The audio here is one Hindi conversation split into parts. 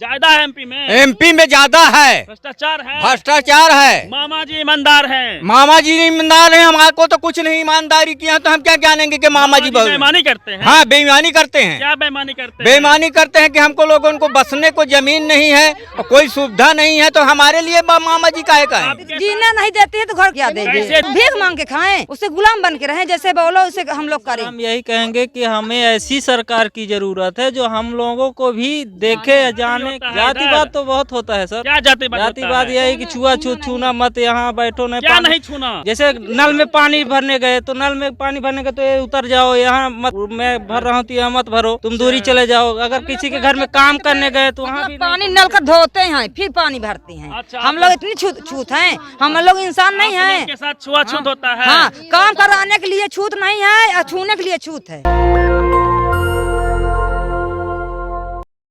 ज्यादा है एमपी में ज्यादा है, भ्रष्टाचार है। मामा जी ईमानदार हैं। मामा जी ईमानदार हैं, हमारे को तो कुछ नहीं ईमानदारी किया तो हम क्या जानेंगे कि मामा जी बेईमानी करते हैं। हाँ बेईमानी करते हैं। क्या बेईमानी करते हैं? बेईमानी करते हैं कि हमको लोगों को बसने को जमीन नहीं है और कोई सुविधा नहीं है, तो हमारे लिए मामा जी काहे का है? जीना नहीं देते हैं तो घर क्या देंगे? भीख मांग के खाएं, उससे गुलाम बन के रहें, जैसे बोलो उसे हम लोग करें। हम यही कहेंगे कि हमें ऐसी सरकार की जरूरत है जो हम लोगों को भी देखे जाने। जातिवाद तो बहुत होता है सर। क्या जातिवाद यही कि छुआछूत छूना मत, यहाँ बैठो क्या नहीं छूना। जैसे नल में पानी भरने गए तो नल में पानी भरने गए तो ये उतर जाओ, यहाँ मत, मैं भर रहा हूँ तो यहाँ मत भरो, तुम दूरी चले जाओ। अगर किसी के घर में काम करने गए तो वहाँ भी पानी नल का धोते हैं फिर पानी भरते हैं। अच्छा, हम लोग इतनी छूत हैं, हम लोग इंसान नहीं है। के साथ छुआछूत होता है। हाँ, काम कराने के लिए छूत नहीं है, छूने के लिए छूत है।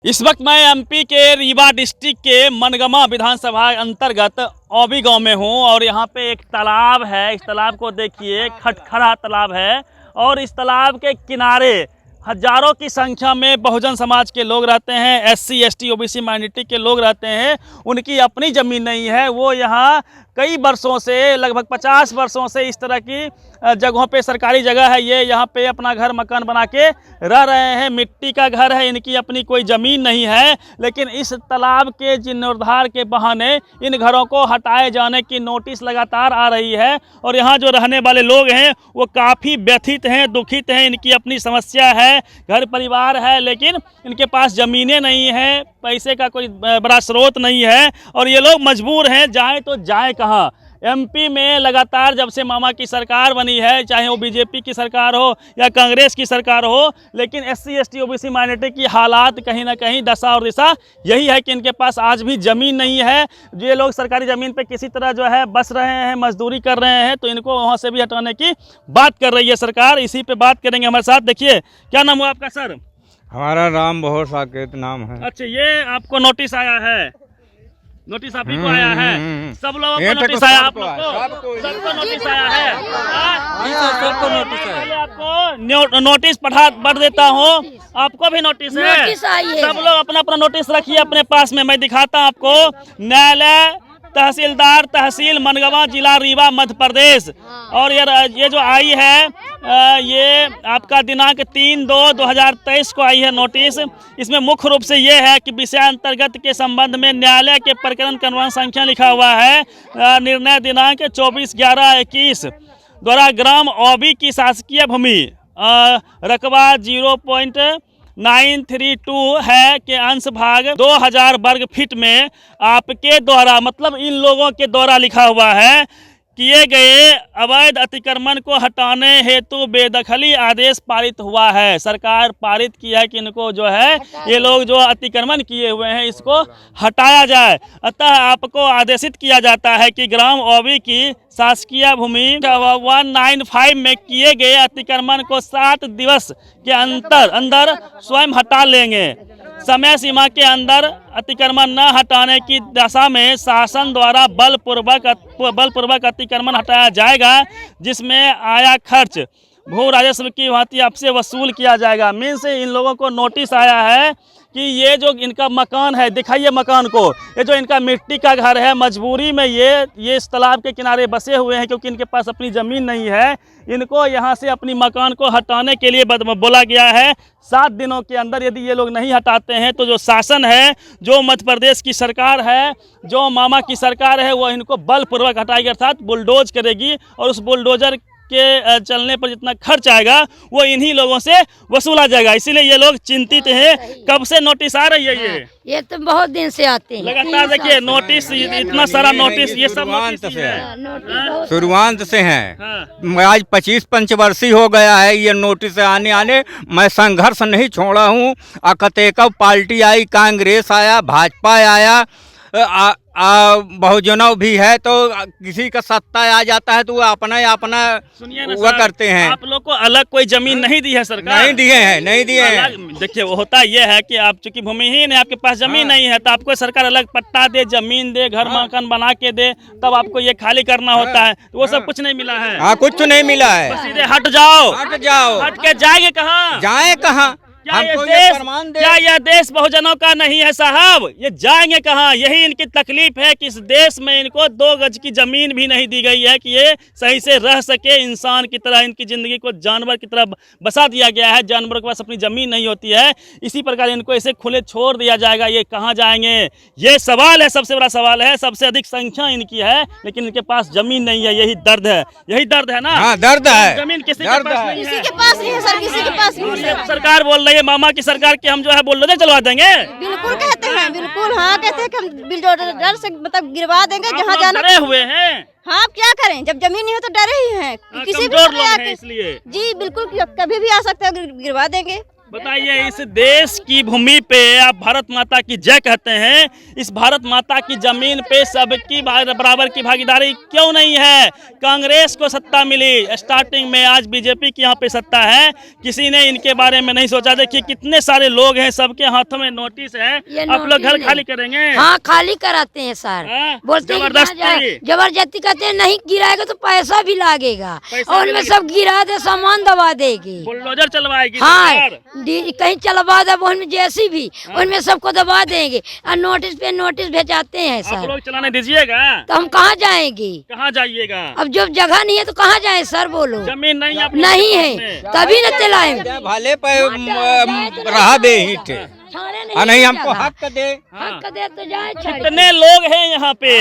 इस वक्त मैं एमपी के रीवा डिस्ट्रिक्ट के मनगमा विधानसभा अंतर्गत औबी गांव में हूं और यहां पे एक तालाब है। इस तालाब को देखिए, खटखड़ा तालाब है और इस तालाब के किनारे हजारों की संख्या में बहुजन समाज के लोग रहते हैं, एससी एसटी ओबीसी माइनॉरिटी के लोग रहते हैं। उनकी अपनी ज़मीन नहीं है, वो यहाँ कई वर्षों से, लगभग 50 वर्षों से इस तरह की जगहों पे, सरकारी जगह है ये, यहाँ पे अपना घर मकान बना के रह रहे हैं। मिट्टी का घर है, इनकी अपनी कोई ज़मीन नहीं है। लेकिन इस तालाब के जीर्णोद्धार के बहाने इन घरों को हटाए जाने की नोटिस लगातार आ रही है और यहाँ जो रहने वाले लोग हैं वो काफ़ी व्यथित हैं, दुखित हैं। इनकी अपनी समस्या है, घर परिवार है, लेकिन इनके पास ज़मीनें नहीं हैं, पैसे का कोई बड़ा स्रोत नहीं है और ये लोग मजबूर हैं। जाएँ तो जाएँ कहाँ? एमपी में लगातार जब से मामा की सरकार बनी है, चाहे वो बीजेपी की सरकार हो या कांग्रेस की सरकार हो, लेकिन एससी एसटी ओबीसी माइनॉरिटी की हालात कहीं ना कहीं दशा और दिशा यही है कि इनके पास आज भी ज़मीन नहीं है। जो ये लोग सरकारी ज़मीन पे किसी तरह जो है बस रहे हैं, मजदूरी कर रहे हैं, तो इनको वहाँ से भी हटाने की बात कर रही है सरकार। इसी पर बात करेंगे हमारे साथ। देखिए, क्या नाम हुआ आपका सर? हमारा राम बहुत साकेत नाम है। अच्छा, ये आपको नोटिस आया है? नोटिस आप ही को आया है? सब लोगों को नोटिस आया? आप लोग को सबको नोटिस आया है? सबको नोटिस आया। आपको नोटिस पढ़ देता हूँ, आपको भी नोटिस है? सब लोग अपना अपना नोटिस रखिए अपने पास में, मैं दिखाता हूँ आपको। न्यायालय तहसीलदार तहसील मनगवा जिला रीवा मध्य प्रदेश। और ये जो आई है ये आपका दिनांक 3/2/2023 को आई है नोटिस। इसमें मुख्य रूप से ये है कि विषय अंतर्गत के संबंध में न्यायालय के प्रकरण क्रमांक संख्या लिखा हुआ है। निर्णय दिनांक 24/11/21 द्वारा ग्राम औबी की शासकीय भूमि रकबा 0.932 है के अंश भाग 2000 वर्ग फीट में आपके द्वारा, मतलब इन लोगों के द्वारा लिखा हुआ है, किए गए अवैध अतिक्रमण को हटाने हेतु बेदखली आदेश पारित हुआ है। सरकार पारित किया है कि इनको जो है, ये लोग जो अतिक्रमण किए हुए हैं इसको हटाया जाए। अतः आपको आदेशित किया जाता है कि ग्राम औबी की शासकीय भूमि 195 में किए गए अतिक्रमण को 7 दिवस के अंदर स्वयं हटा लेंगे। समय सीमा के अंदर अतिक्रमण न हटाने की दशा में शासन द्वारा बलपूर्वक अतिक्रमण हटाया जाएगा, जिसमें आया खर्च भू राजस्व की भांति आपसे वसूल किया जाएगा। मीन्स इन लोगों को नोटिस आया है कि ये जो इनका मकान है, दिखाइए मकान को, ये जो इनका मिट्टी का घर है, मजबूरी में ये इस तालाब के किनारे बसे हुए हैं क्योंकि इनके पास अपनी ज़मीन नहीं है। इनको यहाँ से अपनी मकान को हटाने के लिए बोला गया है। 7 दिनों के अंदर यदि ये लोग नहीं हटाते हैं तो जो शासन है, जो मध्य प्रदेश की सरकार है, जो मामा की सरकार है, वो इनको बलपूर्वक हटाएगी, अर्थात बुलडोज करेगी और उस बुलडोजर के चलने पर जितना खर्च आएगा वो इन्हीं लोगों से वसूला जाएगा। इसीलिए ये लोग चिंतित हैं। कब से नोटिस आ रही है? ये तो बहुत दिन से आते हैं लगातार। देखिए नोटिस, इतना सारा नोटिस, ये सब शुरुआत से हैं। आज 25 पंचवर्षीय हो गया है ये नोटिस आने। मैं संघर्ष नहीं छोड़ा हूँ। कतेकव पार्टी आई, कांग्रेस आया, भाजपा आया, बहुजनों भी है, तो किसी का सत्ता आ जाता है तो वो अपना वो करते हैं। आप लोग को अलग कोई जमीन नहीं दी है सरकार? नहीं दिए हैं। देखिए वो होता ये है कि आप चूंकि भूमिहीन है, आपके पास जमीन नहीं है, तो आपको सरकार अलग पट्टा दे, जमीन दे, घर मकान बना के दे, तब आपको ये खाली करना होता है। तो वो सब कुछ नहीं मिला है। कुछ नहीं मिला है। सीधे हट जाओ। हट के जाएंगे कहाँ? जाए कहाँ? हमको ये प्रमाण दे। क्या यह देश बहुजनों का नहीं है साहब? ये जाएंगे कहाँ? यही इनकी तकलीफ है कि इस देश में इनको 2 गज की जमीन भी नहीं दी गई है कि ये सही से रह सके। इंसान की तरह इनकी जिंदगी को जानवर की तरह बसा दिया गया है। जानवरों के पास अपनी जमीन नहीं होती है, इसी प्रकार इनको ऐसे खुले छोड़ दिया जाएगा। ये कहाँ जाएंगे? ये सवाल है, सबसे बड़ा सवाल है। सबसे अधिक संख्या इनकी है, लेकिन इनके पास जमीन नहीं है। यही दर्द है, यही दर्द है ना? हाँ, दर्द है। जमीन किसी के पास नहीं है। किसी के पास नहीं है सर, किसी के पास नहीं है। सरकार बोल रही है, मामा की सरकार की हम जो है बुलडोजर चलवा देंगे। बिल्कुल कहते हैं, बिल्कुल हाँ कहते हैं कि हम बुलडोजर से मतलब गिरवा देंगे जहाँ आप जाना। डरे हुए हैं। हाँ, अब क्या करें, जब जमीन नहीं हो तो डरे ही हैं। किसी भी कमजोर समय लोग हैं आके इसलिए। जी बिल्कुल, कभी भी आ सकते हैं, गिरवा देंगे। बताइए, इस देश की भूमि पे आप भारत माता की जय कहते हैं, इस भारत माता की जमीन पे सबकी बराबर की भागीदारी क्यों नहीं है? कांग्रेस को सत्ता मिली स्टार्टिंग में, आज बीजेपी की यहाँ पे सत्ता है। किसी ने इनके बारे में नहीं सोचा। देखिए कितने सारे लोग हैं, सबके हाथों में नोटिस है। आप लोग घर खाली करेंगे? हाँ, खाली कराते हैं सर। हाँ? बोलते हैं जबरदस्ती जबरदस्ती कहते हैं, नहीं गिराएगा तो पैसा भी लगेगा पैसा और भी उनमें लगेगा। सब गिरा दे, सामान दबा देगी। बुलडोजर चलवाएगी हाँ, सरकार। कहीं चलवा दे उनमें जैसी भी, उनमें सबको दबा देंगे और नोटिस पे नोटिस भेजाते हैं आप सर। लोग चलाने दीजिएगा। तो हम कहाँ जाएंगे? कहाँ जाइएगा? अब जब जगह नहीं है तो कहाँ जाए सर? बोलो, जमीन नहीं आप लोग नहीं के है पास में। तभी न चलाएंगे। भले पे रहा दे हीट नहीं, हमको हक दे। हक दे तो जाए। कितने लोग हैं यहाँ पे?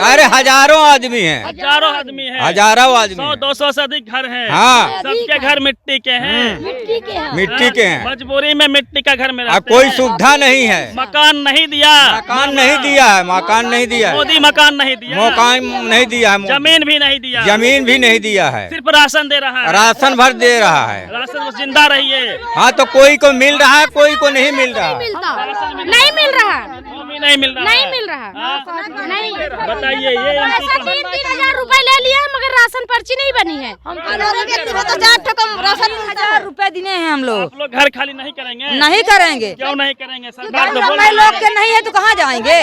अरे हजारों आदमी हैं, हजारों आदमी हैं। हजारों आदमी 100-200 से अधिक घर हैं। हाँ। सबके घर मिट्टी के हैं। मिट्टी के हैं। मिट्टी के हैं। मजबूरी में मिट्टी का घर में अब रहते कोई हैं। सुविधा नहीं है। मकान नहीं दिया। मकान नहीं दिया है, मकान नहीं दिया है, मोदी मकान नहीं दिया। मकान नहीं दिया है, जमीन भी नहीं दिया। जमीन भी नहीं दिया है, सिर्फ राशन दे रहा है। राशन भर दे रहा है। राशन बस जिंदा रहिए। हाँ, तो कोई को मिल रहा है, कोई को नहीं मिल रहा। नहीं मिल रहा, वो भी नहीं मिल रहा। नहीं मिल रहा। हाँ? नहीं बताइए, ये इनकी पैसा 3-3 हजार रुपए ले लिया है, मगर राशन पर्ची नहीं बनी है। हम व्यक्ति हो तो 4 ठो राशन 1000 रुपए दिए हैं हम लोग। आप लोग घर खाली नहीं करेंगे? नहीं करेंगे। क्यों नहीं करेंगे? सरकार तो बोल हमारे रही लोग है। के नहीं है तो कहाँ जाएंगे?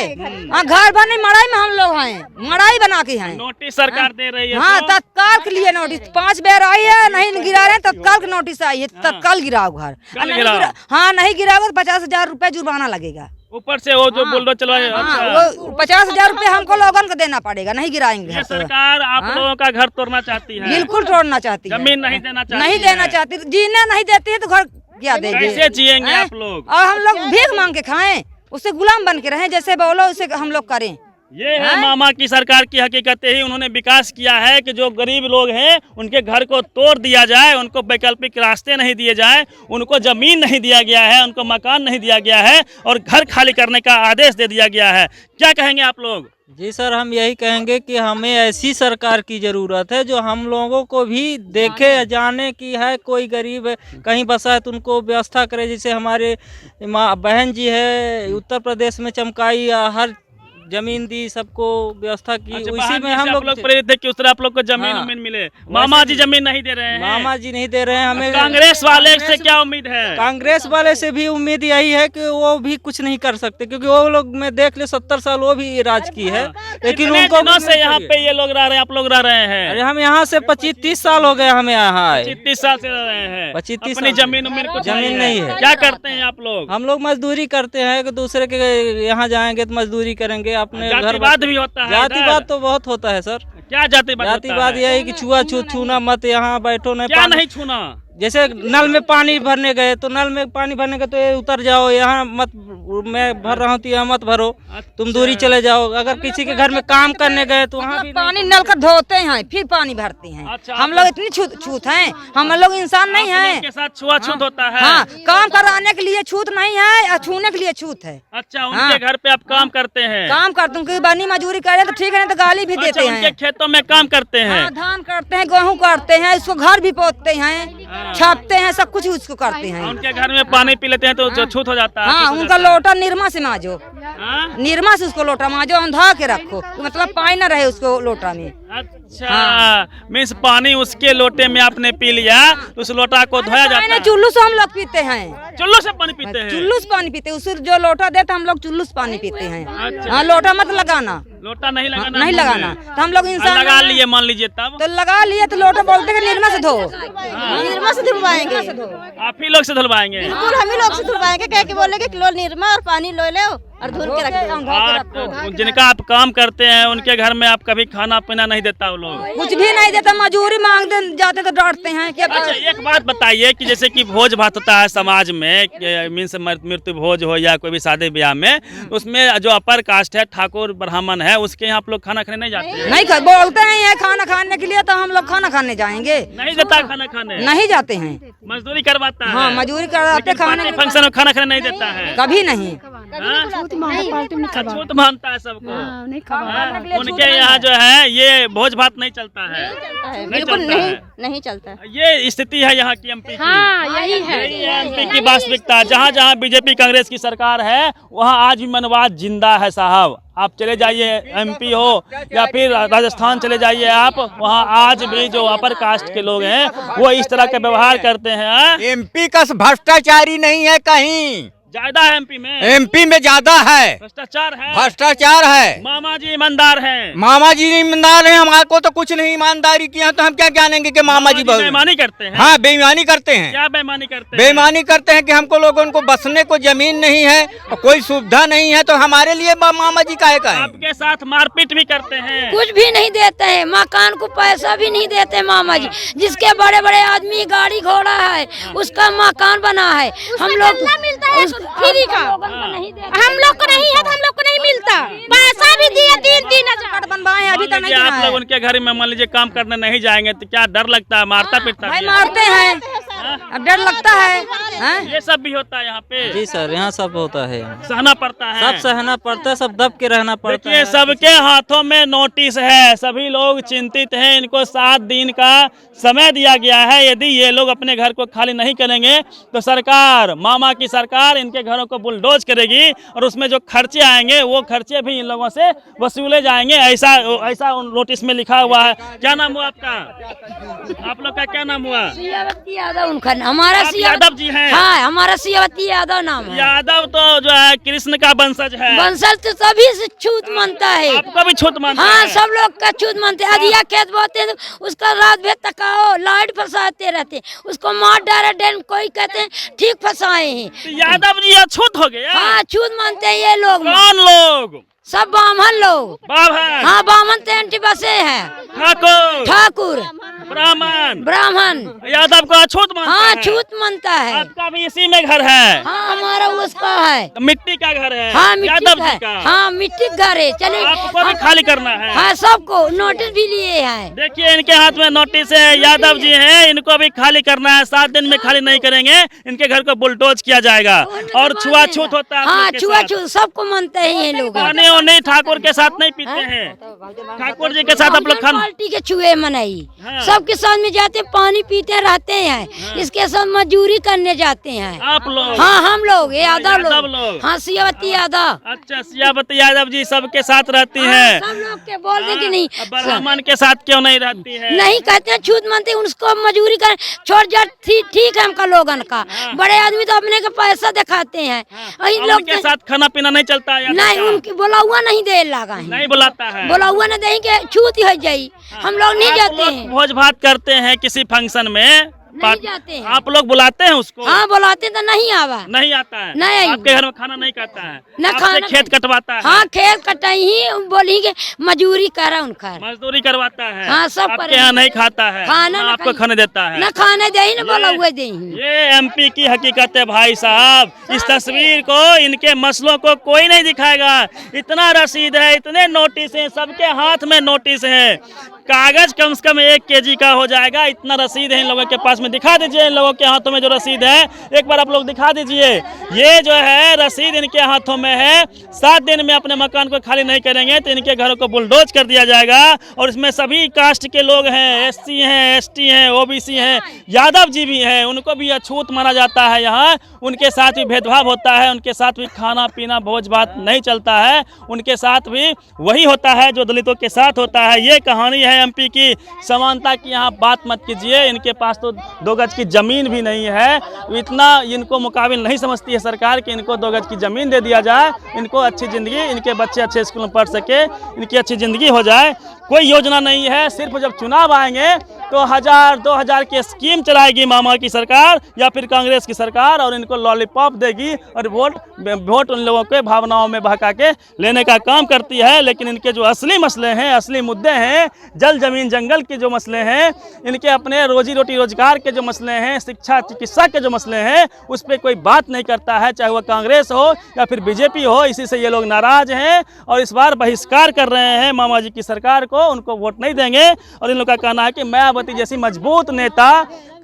हाँ, घर भर नहीं, मड़ाई में हम लोग हैं, मड़ाई बना के हैं। नोटिस सरकार दे रही है। हाँ, तो तत्काल के लिए नोटिस 5 बार आई है, नहीं गिरा रहे हैं, तत्काल की नोटिस आई है, तत्काल गिराओ घर। कल नहीं गिराओ। हाँ, नहीं गिराओगे तो 50,000 रुपए जुर्माना लगेगा। ऊपर से वो जो बुलडोजर चलवाए। हाँ, अच्छा, वो 50,000 रुपए हमको लोगन को देना पड़ेगा, नहीं गिराएंगे ये घर तो। सरकार आप लोगों का घर तोड़ना चाहती है। बिल्कुल तोड़ना चाहती है। जमीन नहीं देना चाहती नहीं है। देना चाहती, जीने नहीं देती है तो घर क्या देगी? कैसे जिएंगे हैं? आप लोग? और हम लोग भीख मांग के खाएं, उससे गुलाम बन के रहें, जैसे बोलो उसे हम लोग करें। ये है मामा की सरकार की हकीकत। ही उन्होंने विकास किया है कि जो गरीब लोग हैं उनके घर को तोड़ दिया जाए, उनको वैकल्पिक रास्ते नहीं दिए जाए, उनको जमीन नहीं दिया गया है, उनको मकान नहीं दिया गया है और घर खाली करने का आदेश दे दिया गया है। क्या कहेंगे आप लोग? जी सर, हम यही कहेंगे कि हमें ऐसी सरकार की ज़रूरत है जो हम लोगों को भी देखे, जाने की है। कोई गरीब है कहीं बसा है तो उनको व्यवस्था करे। जैसे हमारे माँ बहन जी है उत्तर प्रदेश में चमकाई, हर जमीन दी, सबको व्यवस्था की। अच्छा, उसी में हम लोग प्रेरित थे कि उस तरह आप लोग को जमीन हाँ। उमीन मिले। मामा जी जमीन नहीं दे रहे हैं। मामा जी नहीं दे रहे हैं हमें। कांग्रेस वाले से क्या उम्मीद है? कांग्रेस वाले से भी उम्मीद यही है कि वो भी कुछ नहीं कर सकते, क्योंकि वो लोग मैं देख ले 70 साल वो भी राज की है, लेकिन कितने उनको दिनों से यहाँ पे ये लोग रह रहे हैं, आप लोग रह रहे हैं? अरे हम यहाँ से 25-30 साल हो गए हमें यहाँ आए। 25-30 साल से रह रहे हैं। 25-30 अपनी साल। जमीन उमीन कुछ जमीन नहीं है। क्या करते हैं आप लोग? हम लोग मजदूरी करते हैं कि दूसरे के यहाँ जाएंगे तो मजदूरी करेंगे, अपने घर जातिवाद भी होता है? जातिवाद तो बहुत होता है सर। क्या जातिवाद? जातिवाद यही कि छुआछूत, छूना मत, यहाँ बैठो नहीं। क्या नहीं छूना? जैसे नल में पानी भरने गए तो नल में पानी भरने गए तो ये उतर जाओ, यहाँ मत, मैं भर रहा हूँ तो यहाँ मत भरो, तुम दूरी चले जाओ। अगर किसी के घर में काम करने गए तो वहाँ भी पानी नल कर धोते हैं, फिर पानी भरते हैं। अच्छा, हम लोग इतनी छूत हैं, हम लोग इंसान नहीं हैं। के साथ छुआछूत होता है? हाँ, काम कराने के लिए छूत नहीं है और छूने के लिए छूत है। अच्छा, उनके घर पे आप काम करते हैं? काम करते हैं, बनी मजूरी करें तो ठीक है, नहीं तो गाली भी देते उनके हैं। खेतों में काम करते हैं? हाँ, धान करते हैं, गेहूँ काटते हैं, इसको घर भी पोतते हैं, छापते हैं, सब कुछ उसको करते हैं। उनके घर में पानी पी लेते हैं तो जो छूत हो जाता है? हाँ, छूत हो उनका जाता है। लोटा निरमा से मांजो, हाँ? निरमा से उसको लोटा मांजो, अंधा के रखो, मतलब पानी न रहे उसको लोटा में। अच्छा, मीन्स पानी उसके लोटे में आपने पी लिया तो उस लोटा को धोया जाता है। चुल्लू से हम लोग पीते हैं, चुल्लू से पानी पीते हैं। चुल्लू से पानी पीते हैं, उस जो लोटा देता हम लोग चुल्लू से पानी पीते हैं। अच्छा। हाँ, लोटा मत लगाना, लोटा नहीं लगाना, नहीं लगाना। तो हम लोग इंसान लगा लिए मान लीजिए तब तो लगा लिए तो लोटा बोलते हैं निरमा से धो, निरमा से धुलवाएंगे, आप ही लोग से धुलवाएंगे। बिल्कुल हम ही लोग से धुलवाएंगे, कह के बोलेंगे किलो निरमा और पानी लो ले और धुल के रख दो। तो जिनका आप काम करते हैं उनके घर में आप कभी खाना पीना नहीं देता वो लोग? कुछ भी नहीं देता, मजूरी मांगते जाते तो डांटते हैं कि अच्छा, एक बात बताइए कि जैसे कि भोज भात होता है समाज में, मीन्स मृत्यु भोज हो या कोई भी शादी ब्याह में, उसमें जो अपर कास्ट है, ठाकुर ब्राह्मण है, उसके यहाँ आप लोग खाना खाने नहीं जाते हैं? नहीं बोलते हैं ये खाना खाने के लिए, तो हम लोग खाना खाने जाएंगे, नहीं देता खाना खाने? नहीं जाते हैं। मजदूरी करवाता है? हाँ, मजदूरी करवाते, खाने फंक्शन में खाना खाने नहीं देता है कभी नहीं। छूट मानता है सबको। हाँ, उनके यहाँ जो है ये भोज भात नहीं चलता है, बिल्कुल चलता है। नहीं चलता है। ये स्थिति है यहाँ की एमपी की। यही है एमपी की वास्तविकता। जहाँ जहाँ बीजेपी कांग्रेस की सरकार है वहाँ आज भी मनवाद जिंदा है साहब। आप चले जाइए एमपी हो या फिर राजस्थान चले जाइए आप, वहाँ आज भी जो अपर कास्ट के लोग हैं वो इस तरह का व्यवहार करते हैं। एमपी का भ्रष्टाचारी नहीं है कहीं, ज्यादा है एमपी में ज्यादा है, भ्रष्टाचार है, भ्रष्टाचार है। मामा जी ईमानदार हैं, मामा जी ईमानदार हैं, हमारे को तो कुछ नहीं ईमानदारी किया, तो हम क्या जानेंगे कि मामा जी बेईमानी करते हैं। हाँ, बेईमानी करते हैं। क्या बेईमानी करते हैं? बेईमानी करते हैं कि हमको लोगों को बसने को जमीन नहीं है और कोई सुविधा नहीं है, तो हमारे लिए मामा जी काहे का है? आपके साथ मारपीट भी करते हैं? कुछ भी नहीं देते हैं, मकान को पैसा भी नहीं देते मामा जी। जिसके बड़े बड़े आदमी गाड़ी घोड़ा है उसका मकान बना है, हम लोग मिलता है फ्री का, हम लोग को नहीं है तो हम लोग को नहीं मिलता। पैसा भी दिए 3-3 बनवाए अभी तो नहीं। आप लोग उनके घर में मान लीजिए काम करने नहीं जाएंगे तो क्या डर लगता है? मारता पीटता भाई भी है? मारते हैं, अब डर लगता है। ये सब भी होता है यहाँ पे? जी सर, यहाँ सब होता है, सहना पड़ता है, सब सहना पड़ता है, सब दब के रहना पड़ता देखिए है। सबके हाथों में नोटिस है, सभी लोग चिंतित हैं। इनको 7 दिन का समय दिया गया है। यदि ये लोग अपने घर को खाली नहीं करेंगे तो सरकार, मामा की सरकार इनके घरों को बुलडोज करेगी और उसमें जो खर्चे आएंगे वो खर्चे भी इन लोगों से वसूले जाएंगे। ऐसा नोटिस में लिखा हुआ है। क्या नाम हुआ आपका? आप लोग का क्या नाम हुआ? सियावती यादव उनका, हमारा आप यादव जी हैं? हाँ, हमारा सियावती यादव नाम है। यादव तो जो है कृष्ण का वंशज है। वंशज तो सभी से छूत मानता है। आपका भी छूत मानता हाँ, है? सब लोग का छूत मानते हैं। अधिया खेत बोते हैं तो उसका रात भर तकाओ लाइट फंसाते रहते हैं, उसको मार डाला डेन, कोई कहते हैं ठीक फंसाए हैं। तो यादव जी अछूत हो गया? हाँ, छूत मानते हैं ये लोग। कौन लोग? सब ब्राह्मण लोग। बाभन? हाँ, ब्राह्मण तो एंटी बसे हैं। ठाकुर ब्राह्मण यादव को अछूत मानता हाँ, है? छूत मानता है। आपका भी इसी में घर है? हाँ, हमारा उसका है। मिट्टी का घर है? हाँ, मिट्टी यादव का जी का? हाँ, मिट्टी का घर है। चलिए, आपको भी खाली करना है? हाँ, सबको नोटिस भी लिए हैं। देखिए इनके हाथ में नोटिस है, यादव जी हैं, इनको भी खाली करना है। 7 दिन में खाली नहीं करेंगे इनके घर को बुलडोज किया जाएगा। और छुआछूत होता है? हाँ, छुआछूत सबको मानते हैं ये लोग। नहीं, ठाकुर के साथ नहीं पीते हैं? ठाकुर जी के साथ आप लोग खाना? पार्टी के छुए मनाई, हाँ। सबके साथ में जाते, पानी पीते रहते हैं। हाँ। इसके साथ मजदूरी करने जाते हैं। आप लोग? हाँ, हम लोग यादव यादव लोग। लोग। हाँ, सियावती यादव। अच्छा, सियावती यादव जी सबके साथ रहती हाँ, है? सब लोग के बोल दे कि नहीं, ब्राह्मण के साथ क्यों नहीं रहती है? नहीं कहते हैं, छूत मानते हैं, उसको मजदूरी कर छोड़ जा। ठीक है हमका लोगन का। बड़े आदमी तो अपने का पैसा दिखाते हैं, इन लोग के साथ खाना पीना नहीं चलता है? नहीं, उनकी बोला हुआ नहीं दे लगा है, नहीं बुलाता है? बोला हुआ नहीं देंगे, छूत ही हो जाई। हम लोग नहीं जाते हैं, भोज भात करते हैं किसी फंक्शन में, नहीं जाते हैं। आप लोग बुलाते हैं उसको? हाँ, बुलाते तो नहीं आवा, नहीं आता है? नहीं। आपके घर में खाना नहीं खाता है? न आपसे खाना खेत कटवाता है? हाँ, खेत कटाई ही बोली के मजदूरी करा उनका। मजदूरी करवाता है? हाँ, सब आपके करे। यहाँ नहीं खाता है? खाना ना न आपको खाई। खाने देता है? न खाने दे ही, न बोला हुआ दे ही। ये एमपी की हकीकत है भाई साहब। इस तस्वीर को, इनके मसलों को कोई नहीं दिखाएगा। इतना रसीद है, इतने नोटिस हैं, सबके हाथ में नोटिस है। कागज कम से कम 1 kg का हो जाएगा, इतना रसीद है इन लोगों के पास में। दिखा दीजिए इन लोगों के हाथों में जो रसीद है, एक बार आप लोग दिखा दीजिए। ये जो है रसीद इनके हाथों में है। 7 दिन में अपने मकान को खाली नहीं करेंगे तो इनके घरों को बुलडोज कर दिया जाएगा। और इसमें सभी कास्ट के लोग हैं, SC हैं, ST हैं, OBC हैं, यादव जी भी हैं, उनको भी अछूत माना जाता है। यहाँ उनके साथ भी भेदभाव होता है, उनके साथ भी खाना पीना भोज भात नहीं चलता है, उनके साथ भी वही होता है जो दलितों के साथ होता है। ये कहानी है हैं एमपी की, समानता की यहाँ बात मत कीजिए। इनके पास तो 2 गज की ज़मीन भी नहीं है। इतना इनको मुकाबिल नहीं समझती है सरकार कि इनको 2 गज की ज़मीन दे दिया जाए, इनको अच्छी ज़िंदगी, इनके बच्चे अच्छे स्कूल में पढ़ सके, इनकी अच्छी ज़िंदगी हो जाए। कोई योजना नहीं है। सिर्फ जब चुनाव आएंगे तो 1000-2000 की स्कीम चलाएगी मामा की सरकार या फिर कांग्रेस की सरकार, और इनको लॉलीपॉप देगी और वोट उन लोगों के भावनाओं में बहका के लेने का काम करती है। लेकिन इनके जो असली मसले हैं, असली मुद्दे हैं, जल जमीन जंगल के जो मसले हैं, इनके अपने रोजी रोटी रोजगार के जो मसले हैं, शिक्षा चिकित्सा के जो मसले हैं, उस पर कोई बात नहीं करता है, चाहे वह कांग्रेस हो या फिर बीजेपी हो। इसी से ये लोग नाराज हैं और इस बार बहिष्कार कर रहे हैं मामा जी की सरकार को, उनको वोट नहीं देंगे। और इन लोग का कहना है कि मायावती जैसी मजबूत नेता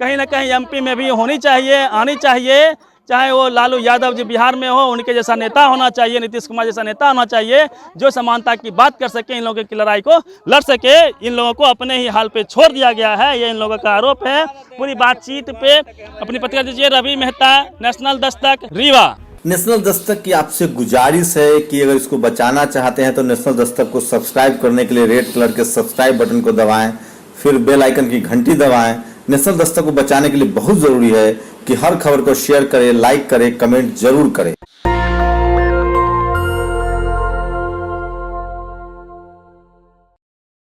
कहीं ना कहीं एमपी में भी होनी चाहिए, आनी चाहिए, चाहे वो लालू यादव जी बिहार में हो, उनके जैसा नेता होना चाहिए, नीतीश कुमार जैसा नेता होना चाहिए, जो समानता की बात कर सके, इन लोगों की लड़ाई को लड़ सके। इन लोगों को अपने ही हाल पे छोड़ दिया गया है, ये इन लोगों का आरोप है। पूरी बातचीत पे अपनी प्रतिक्रिया दीजिए रवि मेहता, नेशनल दस्तक, रीवा। नेशनल दस्तक की आपसे गुजारिश है कि अगर इसको बचाना चाहते हैं तो नेशनल दस्तक को सब्सक्राइब करने के लिए रेड कलर के सब्सक्राइब बटन को दबाएं, फिर बेल आइकन की घंटी दबाएं। नेशनल दस्तक को बचाने के लिए बहुत जरूरी है कि हर खबर को शेयर करें, लाइक करें, कमेंट जरूर करें।